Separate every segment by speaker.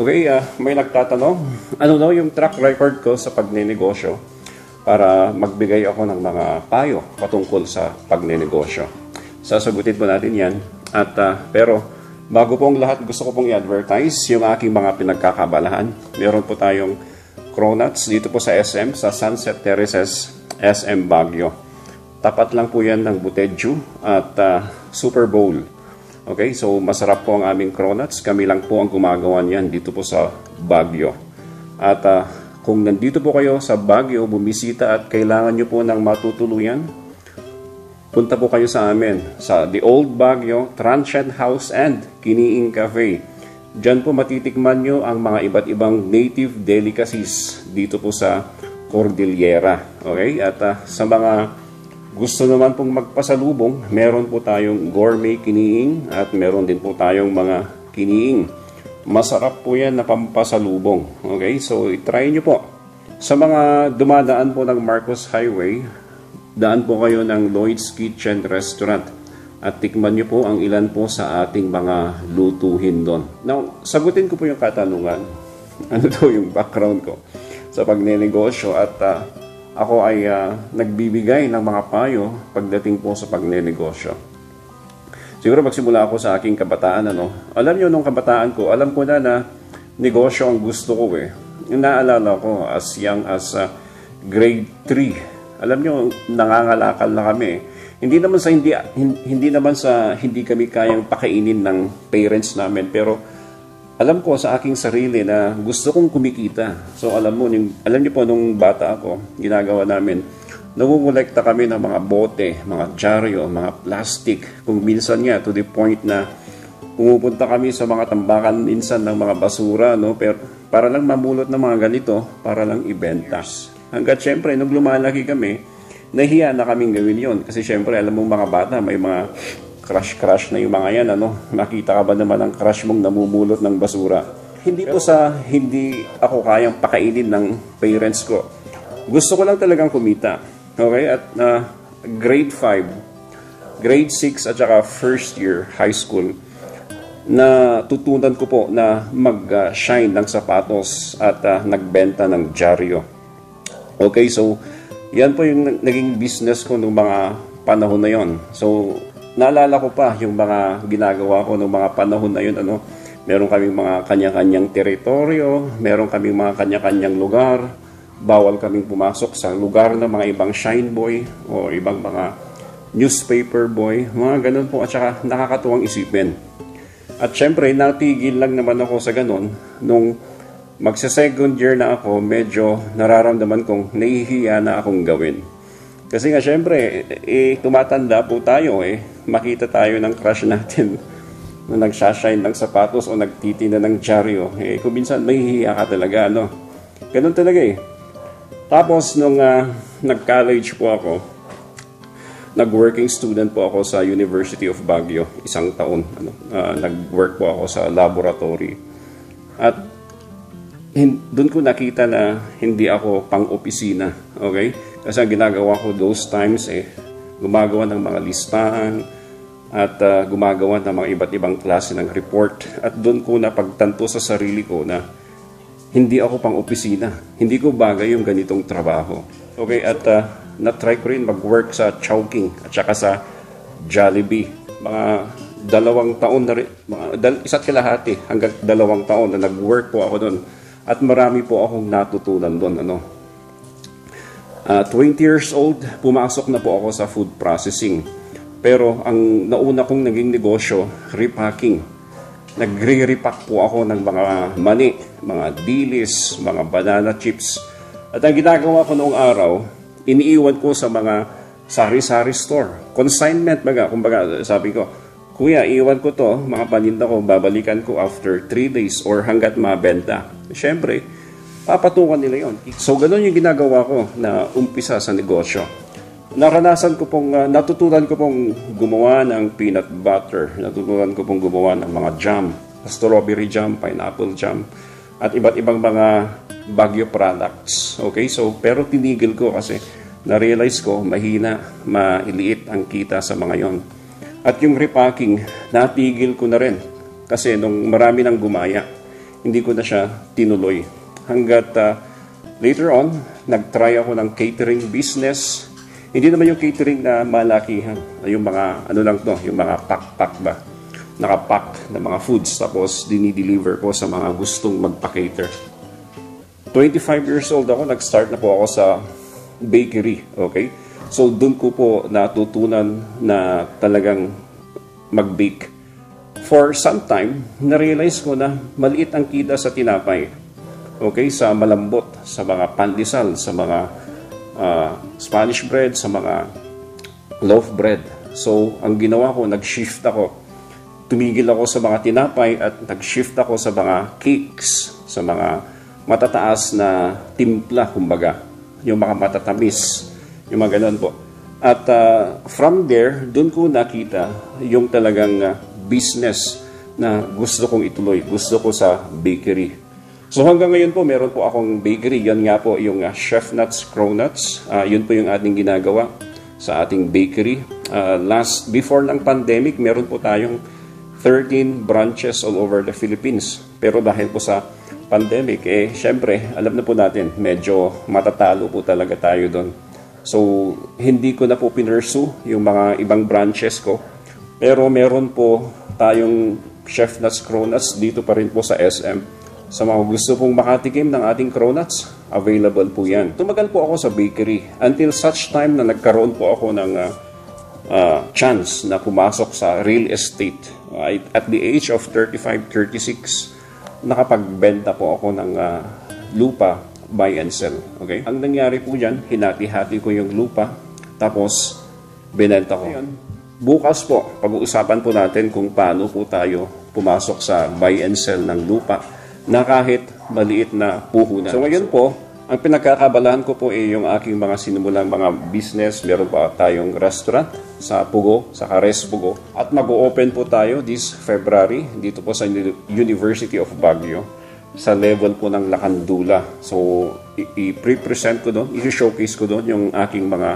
Speaker 1: Okay, may nagtatanong, ano daw yung track record ko sa pagnenegosyo para magbigay ako ng mga payo patungkol sa pagnenegosyo. Sasagutin po natin yan. Pero bago pong lahat, gusto ko pong i-advertise yung aking mga pinagkakabalahan. Meron po tayong Cronuts dito po sa SM, sa Sunset Terraces, SM Baguio. Tapat lang po yan ng Buteju at Super Bowl. Okay, so masarap po ang aming Cronuts. Kami lang po ang gumagawa niyan dito po sa Baguio. At kung nandito po kayo sa Baguio, bumisita at kailangan nyo po ng matutuluyan, punta po kayo sa amin sa The Old Baguio Transient House and Kiniing Cafe. Diyan po matitikman nyo ang mga iba't ibang native delicacies dito po sa Cordillera. Okay, at sa mga gusto naman pong magpasalubong, meron po tayong gourmet kiniing at meron din po tayong mga kiniing. Masarap po yan na pampasalubong. Okay, so itry nyo po. Sa mga dumadaan po ng Marcos Highway, daan po kayo ng Lloyd's Kitchen Restaurant at tikman nyo po ang ilan po sa ating mga lutuhin doon. Now, sagutin ko po yung katanungan. Ano daw yung background ko sa pagnenegosyo at ako ay nagbibigay ng mga payo pagdating po sa pagnenegosyo. Siguro magsimula ako sa aking kabataan. Alam nyo, nung kabataan ko, alam ko na negosyo ang gusto ko eh. Naalala ko as young as grade 3. Alam nyo, nangangalakal na kami. Hindi naman sa hindi kami kayang pakainin ng parents namin, pero alam ko sa aking sarili na gusto kong kumikita. So alam niyo po nung bata ako, ginagawa namin, nangungulekta kami ng mga bote, mga dyaryo, mga plastic. Kung minsan nga to the point na pumupunta kami sa mga tambakan minsan ng mga basura, pero para lang mamulot ng mga ganito, para lang ibenta. Hanggat syempre, nung lumalaki kami, nahiya na kaming gawin yon. Kasi syempre, alam mong mga bata, may mga crush na yung mga yan, Nakita ka ba naman ang crush mong namumulot ng basura? Hindi po sa hindi ako kayang pakainin ng parents ko. Gusto ko lang talagang kumita. Okay? At grade 5, grade 6 at saka first year high school, na tutunan ko po na mag-shine ng sapatos at nagbenta ng dyaryo. Okay, so yan po yung naging business ko noong mga panahon na yon. So naalala ko pa yung mga ginagawa ko noong mga panahon na yun. Meron kaming mga kanya-kanyang teritoryo, meron kaming mga kanya-kanyang lugar, bawal kaming pumasok sa lugar ng mga ibang shine boy o ibang mga newspaper boy, mga ganun po, at saka nakakatuwang isipin. At syempre, natigil lang naman ako sa ganun. Nung magsa-second year na ako, medyo nararamdaman kong nahihiya na akong gawin. Kasi nga syempre, tumatanda po tayo makita tayo ng crush natin na nagsashine ng sapatos o nagtitinda ng dyaryo. Kung minsan mahihiya ka talaga, Ganun talaga Tapos nung nag-college po ako, nag-working student po ako sa University of Baguio, 1 taon. Nag-work po ako sa laboratory. At doon ko nakita na hindi ako pang-opisina, okay? Kasi ang ginagawa ko those times, gumagawa ng mga listahan at gumagawa ng mga iba't ibang klase ng report. At doon ko napagtanto sa sarili ko na hindi ako pang-opisina. Hindi ko bagay yung ganitong trabaho. Okay, at na-try ko rin mag-work sa Chowking at saka sa Jollibee. Mga 2 taon na rin, 1.5 hanggang 2 taon na nag-work po ako doon. At marami po akong natutunan doon. 20 years old, pumasok na po ako sa food processing. Pero ang nauna kong naging negosyo, repacking. Nagre-repack po ako ng mga mani, mga dilis, mga banana chips. At ang ginagawa ko noong araw, iniiwan ko sa mga sari-sari store. Consignment, kumbaga, sabi ko, Kuya, iwan ko to, mga paninda ko, babalikan ko after 3 days or hanggat mabenta. Siyempre, papatukan nila yon. So, ganun yung ginagawa ko na umpisa sa negosyo. Natutunan ko pong gumawa ng peanut butter. Natutunan ko pong gumawa ng mga jam. Strawberry jam, pineapple jam, at iba't ibang mga Baguio products. Okay, so, pero tinigil ko kasi na-realize ko, mailiit ang kita sa mga yon. At yung repacking, natigil ko na rin. Kasi nung marami nang gumaya, hindi ko na siya tinuloy. Hanggat later on, nag-try ako ng catering business. Hindi naman yung catering na malakihan. Yung mga, ano lang to, yung mga pack-pack ba? Nakapack na mga foods. Tapos, dinideliver ko sa mga gustong magpa-cater. 25 years old ako, nag-start na po ako sa bakery. Okay? So, doon ko po natutunan na talagang mag-bake. For some time, na-realize ko na maliit ang kita sa tinapay. Okay? Sa malambot, sa mga pandesal, sa mga Spanish bread, sa mga loaf bread. So, ang ginawa ko, nag-shift ako. Tumigil ako sa mga tinapay at nag-shift ako sa mga cakes, sa mga matataas na timpla, kumbaga. Yung mga matatamis. Yung mga ganun po. At from there, doon ko nakita yung talagang business na gusto kong ituloy. Gusto ko sa bakery. So hanggang ngayon po, meron po akong bakery. Yan nga po yung Chef Nuts Cronuts. Yun po yung ating ginagawa sa ating bakery. Before ng pandemic, meron po tayong 13 branches all over the Philippines. Pero dahil po sa pandemic, syempre, alam na po natin, medyo matatalo po talaga tayo doon. So, hindi ko na po pinursue yung mga ibang branches ko. Pero meron po tayong Chef Nuts Cronuts dito pa rin po sa SM. Sa mga gusto pong makatikim ng ating cronuts, available po yan. Tumagal po ako sa bakery until such time na nagkaroon po ako ng chance na pumasok sa real estate. At the age of 35, 36, nakapagbenta po ako ng lupa, buy and sell. Okay? Ang nangyari po dyan, hinati-hati ko yung lupa, tapos binenta ko. Bukas po, pag-uusapan po natin kung paano po tayo pumasok sa buy and sell ng lupa na kahit maliit na puhunan. So ngayon po, ang pinagkakabalahan ko po ay yung aking mga sinimulang mga business. Meron pa tayong restaurant sa Pugo, sa Cares Pugo. At mag-o-open po tayo this February dito po sa University of Baguio sa level po ng Lakandula. So, i-present ko doon, i-showcase ko doon yung aking mga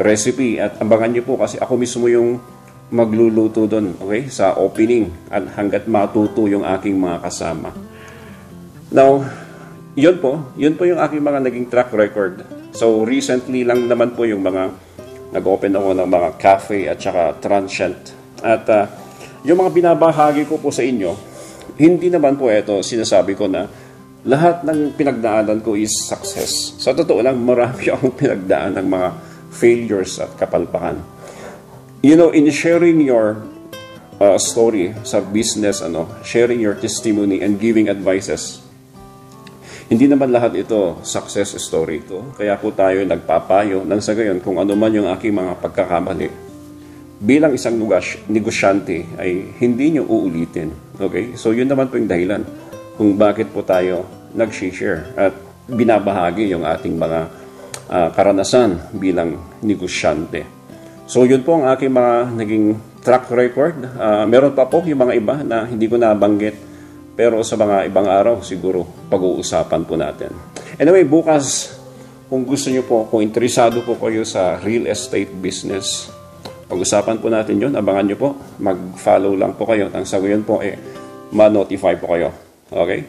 Speaker 1: recipe. At abangan nyo po kasi ako mismo yung magluluto doon, okay, sa opening at hanggat matuto yung aking mga kasama. Now, yun po yung aking mga naging track record. So, recently lang naman po yung mga nag-open ako ng mga cafe at saka transient. At yung mga binabahagi ko po sa inyo, hindi naman po ito sinasabi ko na lahat ng pinagdaanan ko is success. Sa totoo lang, marami akong pinagdaan ng mga failures at kapalpakan. You know, in sharing your story sa business, sharing your testimony and giving advices, hindi naman lahat ito success story ito. Kaya po tayo nagpapayo nang sa gayon kung ano man yung aking mga pagkakamali. Bilang isang negosyante ay hindi nyo uulitin. Okay? So yun naman po yung dahilan kung bakit po tayo nag-share at binabahagi yung ating mga karanasan bilang negosyante. So yun po ang aking mga naging track record. Meron pa po yung mga iba na hindi ko nabanggit. Pero sa mga ibang araw, siguro, pag-uusapan po natin. Anyway, bukas, kung gusto nyo po, kung interesado po kayo sa real estate business, pag-usapan po natin yun. Abangan nyo po. Mag-follow lang po kayo. Nang sa ngayon po, ma-notify po kayo. Okay?